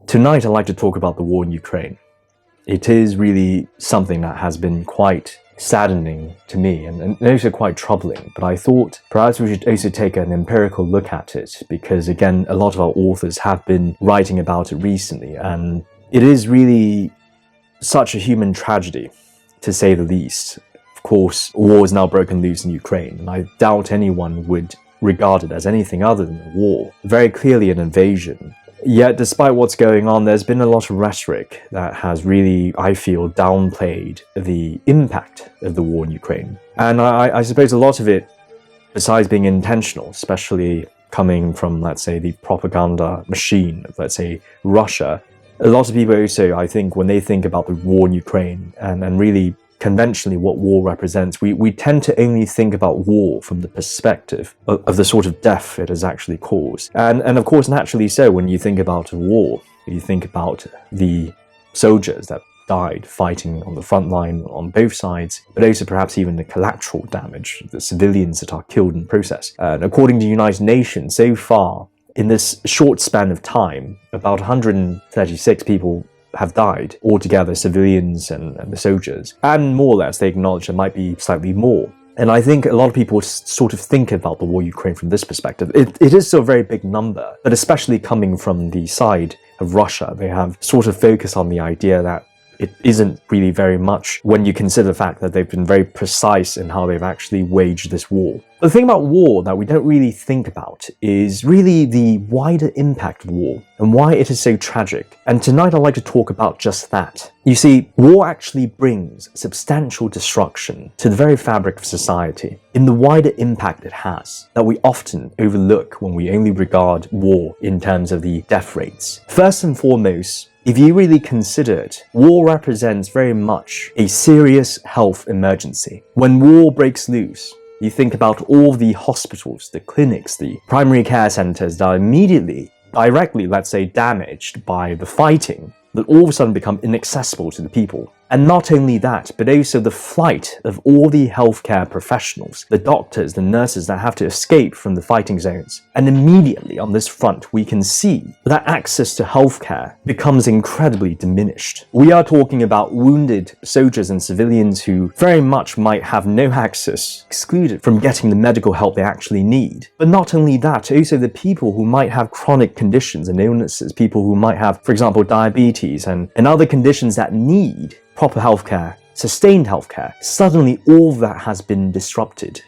Tonight I'd like to talk about the war in Ukraine. It is really something that has been quite saddening to me and also quite troubling, but I thought perhaps we should also take an empirical look at it because, again, a lot of our authors have been writing about it recently, and it is really such a human tragedy, to say the least. Of course, war is now broken loose in Ukraine, and I doubt anyone would regard it as anything other than a war, very clearly an invasion. Yet, despite what's going on, there's been a lot of rhetoric that has really, I feel, downplayed the impact of the war in Ukraine. And I suppose a lot of it, besides being intentional, especially coming from, let's say, the propaganda machine of, let's say, Russia, a lot of people also, I think, when they think about the war in Ukraine and really conventionally what war represents, we tend to only think about war from the perspective of the sort of death it has actually caused. And of course, naturally so, when you think about a war, you think about the soldiers that died fighting on the front line on both sides, but also perhaps even the collateral damage, the civilians that are killed in the process. And according to the United Nations, so far, in this short span of time, about 136 people have died altogether, civilians and the soldiers, and more or less they acknowledge there might be slightly more. And I think a lot of people sort of think about the war in Ukraine from this perspective. It is still a very big number, but especially coming from the side of Russia, they have sort of focused on the idea that it isn't really very much when you consider the fact that they've been very precise in how they've actually waged this war. The thing about war that we don't really think about is really the wider impact of war and why it is so tragic. And tonight I'd like to talk about just that. You see, war actually brings substantial destruction to the very fabric of society in the wider impact it has that we often overlook when we only regard war in terms of the death rates. First and foremost, if you really consider it, war represents very much a serious health emergency. When war breaks loose, you think about all the hospitals, the clinics, the primary care centers that are immediately, directly, let's say, damaged by the fighting, that all of a sudden become inaccessible to the people. And not only that, but also the flight of all the healthcare professionals, the doctors, the nurses that have to escape from the fighting zones. And immediately on this front, we can see that access to healthcare becomes incredibly diminished. We are talking about wounded soldiers and civilians who very much might have no access, excluded from getting the medical help they actually need. But not only that, also the people who might have chronic conditions and illnesses, people who might have, for example, diabetes and other conditions that need proper healthcare, sustained healthcare, suddenly all that has been disrupted.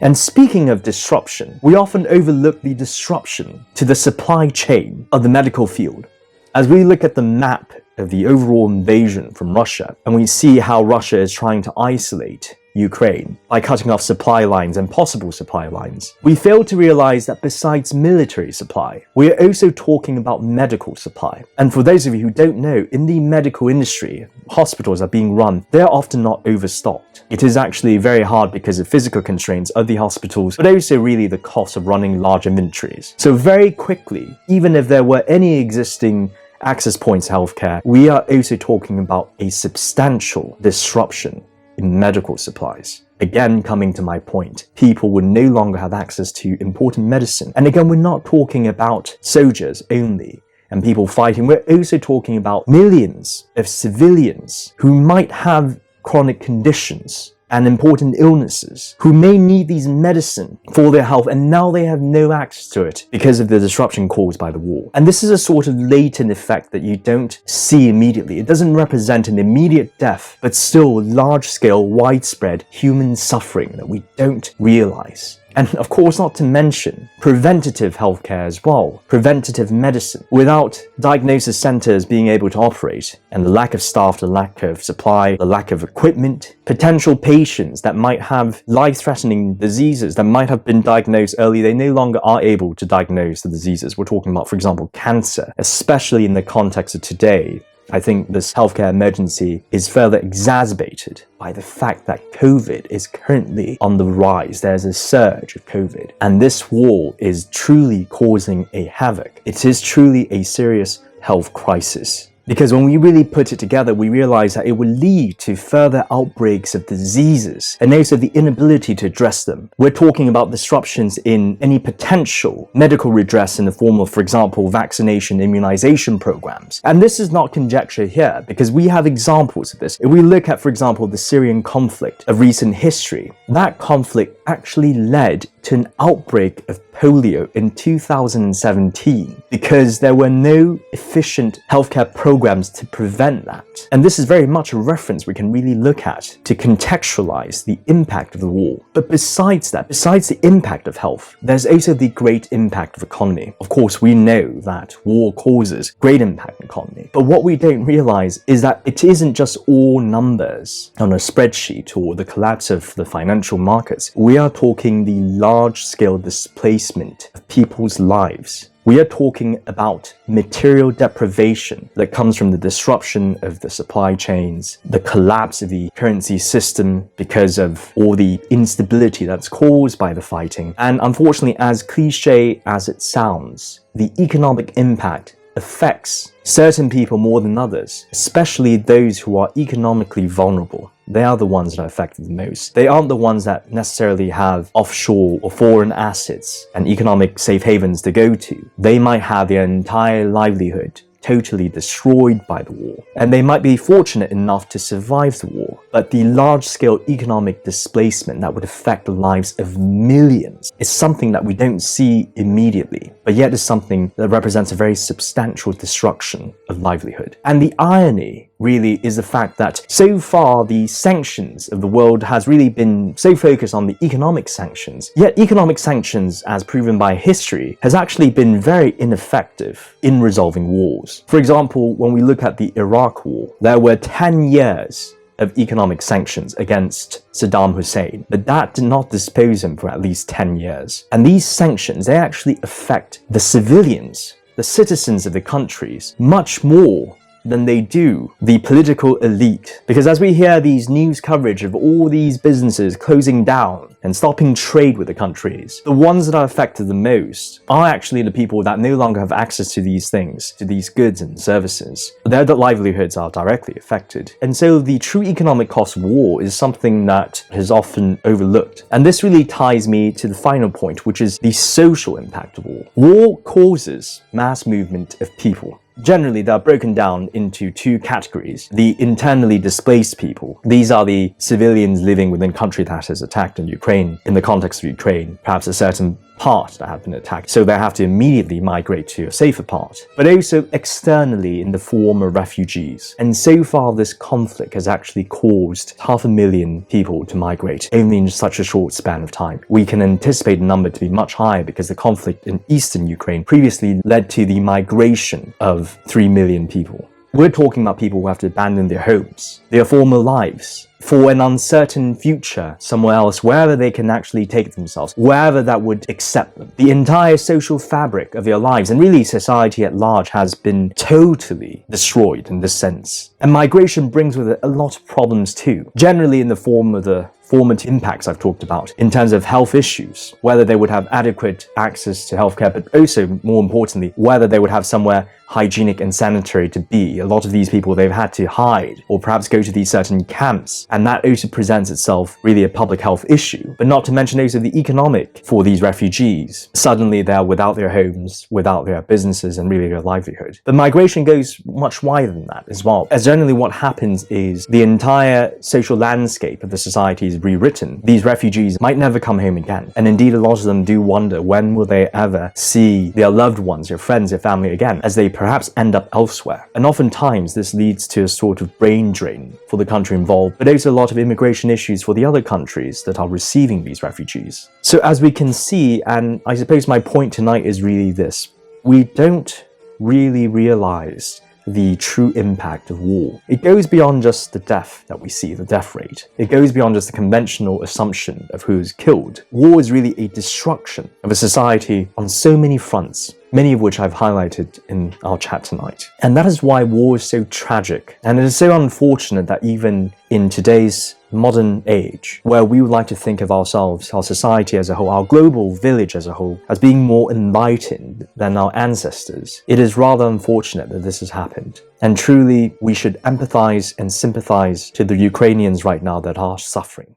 And speaking of disruption, we often overlook the disruption to the supply chain of the medical field. As we look at the map of the overall invasion from Russia, and we see how Russia is trying to isolate Ukraine by cutting off supply lines and possible supply lines, we fail to realize that besides military supply, we are also talking about medical supply. And for those of you who don't know, in the medical industry, hospitals are being run, they're often not overstocked. It is actually very hard because of physical constraints of the hospitals, but also really the cost of running large inventories. So very quickly, even if there were any existing access points to healthcare, we are also talking about a substantial disruption in medical supplies. Again, coming to my point, people would no longer have access to important medicine. And again, we're not talking about soldiers only and people fighting. We're also talking about millions of civilians who might have chronic conditions and important illnesses, who may need these medicine for their health, and now they have no access to it because of the disruption caused by the war. And this is a sort of latent effect that you don't see immediately. It doesn't represent an immediate death, but still large-scale, widespread human suffering that we don't realize. And of course, not to mention preventative healthcare as well, preventative medicine. Without diagnosis centers being able to operate, and the lack of staff, the lack of supply, the lack of equipment, potential patients that might have life-threatening diseases that might have been diagnosed early, they no longer are able to diagnose the diseases. We're talking about, for example, cancer, especially in the context of today. I think this healthcare emergency is further exacerbated by the fact that COVID is currently on the rise. There's a surge of COVID, and this war is truly causing a havoc. It is truly a serious health crisis. Because when we really put it together, we realize that it will lead to further outbreaks of diseases and also the inability to address them. We're talking about disruptions in any potential medical redress in the form of, for example, vaccination, immunization programs. And this is not conjecture here, because we have examples of this. If we look at, for example, the Syrian conflict of recent history, that conflict actually led to an outbreak of polio in 2017 because there were no efficient healthcare programs to prevent that. And this is very much a reference we can really look at to contextualize the impact of the war. But besides that, besides the impact of health, there's also the great impact of economy. Of course, we know that war causes great impact on economy. But what we don't realize is that it isn't just all numbers on a spreadsheet or the collapse of the financial markets. We are talking the large-scale displacement of people's lives. We are talking about material deprivation that comes from the disruption of the supply chains, the collapse of the currency system because of all the instability that's caused by the fighting. And unfortunately, as cliche as it sounds, the economic impact affects certain people more than others, especially those who are economically vulnerable. They are the ones that are affected the most. They aren't the ones that necessarily have offshore or foreign assets and economic safe havens to go to. They might have their entire livelihood totally destroyed by the war. And they might be fortunate enough to survive the war. But the large-scale economic displacement that would affect the lives of millions is something that we don't see immediately, but yet is something that represents a very substantial destruction of livelihood. And the irony really is the fact that so far the sanctions of the world has really been so focused on the economic sanctions, yet economic sanctions, as proven by history, has actually been very ineffective in resolving wars. For example, when we look at the Iraq War, there were 10 years of economic sanctions against Saddam Hussein, but that did not dispose him for at least 10 years. And these sanctions, they actually affect the civilians, the citizens of the countries, much more than they do the political elite. Because as we hear these news coverage of all these businesses closing down and stopping trade with the countries, the ones that are affected the most are actually the people that no longer have access to these things, to these goods and services. Their livelihoods are directly affected. And so the true economic cost of war is something that is often overlooked. And this really ties me to the final point, which is the social impact of war. War causes mass movement of people. Generally, they are broken down into two categories. The internally displaced people. These are the civilians living within a country that is attacked in Ukraine. In the context of Ukraine, perhaps a certain part that have been attacked, so they have to immediately migrate to a safer part. But also externally in the form of refugees. And so far, this conflict has actually caused 500,000 people to migrate, only in such a short span of time. We can anticipate the number to be much higher because the conflict in eastern Ukraine previously led to the migration of 3 million people. We're talking about people who have to abandon their homes, their former lives, for an uncertain future somewhere else, wherever they can actually take themselves, wherever that would accept them. The entire social fabric of their lives, and really society at large, has been totally destroyed in this sense. And migration brings with it a lot of problems too, generally in the form of the formative impacts I've talked about in terms of health issues, whether they would have adequate access to healthcare, but also more importantly, whether they would have somewhere hygienic and sanitary to be. A lot of these people, they've had to hide or perhaps go to these certain camps, and that also presents itself really a public health issue, but not to mention also the economic for these refugees. Suddenly they're without their homes, without their businesses, and really their livelihood. But migration goes much wider than that as well, as generally what happens is the entire social landscape of the society is rewritten. These refugees might never come home again, and indeed a lot of them do wonder when will they ever see their loved ones, their friends, their family again, as they perhaps end up elsewhere. And oftentimes this leads to a sort of brain drain for the country involved, but also a lot of immigration issues for the other countries that are receiving these refugees. So as we can see, and I suppose my point tonight is really this, we don't really realize the true impact of war. It goes beyond just the death that we see, the death rate. It goes beyond just the conventional assumption of who is killed. War is really a destruction of a society on so many fronts. many of which I've highlighted in our chat tonight. And that is why war is so tragic. And it is so unfortunate that even in today's modern age, where we would like to think of ourselves, our society as a whole, our global village as a whole, as being more enlightened than our ancestors, it is rather unfortunate that this has happened. And truly, we should empathize and sympathize to the Ukrainians right now that are suffering.